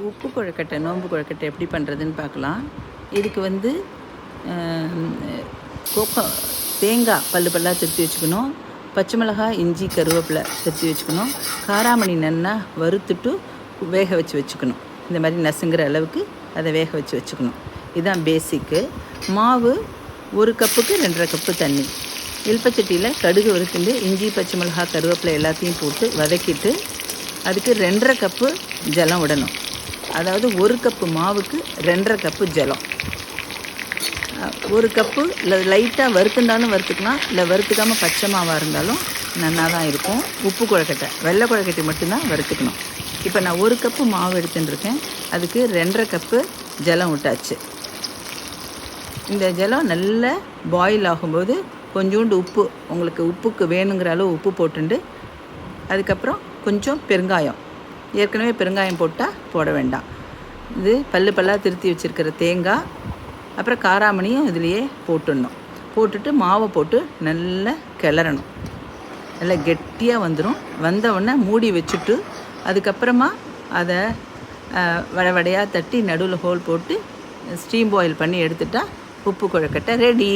உப்பு கொழுக்கட்டை, நோம்பு கொழுக்கட்டை எப்படி பண்ணுறதுன்னு பார்க்கலாம். இதுக்கு வந்து தேங்காய் பல்லாக திருத்தி வச்சுக்கணும். பச்சை மிளகாய், இஞ்சி, கருவேப்பிலை திருத்தி வச்சுக்கணும். காராமணி நன்னா வறுத்துட்டு வேக வச்சுக்கணும். இந்த மாதிரி நசுங்கிற அளவுக்கு அதை வேக வச்சுக்கணும். இதுதான் பேசிக்கு. மாவு 1 கப்புக்கு 2.5 கப்பு தண்ணி. இல்பச்சட்டியில் கடுகு வறுத்துட்டு இஞ்சி, பச்சை மிளகாய், கருவேப்பிலை எல்லாத்தையும் போட்டு வதக்கிட்டு அதுக்கு 2.5 கப்பு ஜலம் விடணும். அதாவது 1 கப்பு மாவுக்கு 2.5 கப்பு ஜலம். 1 கப்பு இல்லை லைட்டாக வறுத்துண்டாலும் வறுத்துக்கலாம், இல்லை வறுத்துக்காமல் பச்சை மாவாக இருந்தாலும் நல்லா தான் இருக்கும். உப்பு கொழுக்கட்டை, வெள்ளை கொழுக்கட்டை மட்டும்தான் வறுத்துக்கணும். இப்போ நான் 1 கப்பு மாவு எடுத்துட்டுருக்கேன். அதுக்கு 2.5 கப்பு ஜலம் விட்டாச்சு. இந்த ஜலம் நல்லா பாயில் ஆகும்போது கொஞ்சோண்டு உப்பு, உங்களுக்கு உப்புக்கு வேணுங்கிற அளவு உப்பு போட்டுண்டு அதுக்கப்புறம் கொஞ்சம் பெருங்காயம், ஏற்கனவே பெருங்காயம் போட்டால் போட வேண்டாம். இது பல்லாக திருத்தி வச்சுருக்கிற தேங்காய், அப்புறம் காராமணியும் இதிலையே போட்டுடணும். போட்டுட்டு மாவை போட்டு நல்லா கிளறணும். நல்லா கெட்டியாக வந்துடும். வந்தவுடனே மூடி வச்சுட்டு அதுக்கப்புறமா அதை வடையாக தட்டி நடுவில் ஹோல் போட்டு ஸ்டீம் பாயில் பண்ணி எடுத்துட்டால் உப்பு கொழுக்கட்டை ரெடி.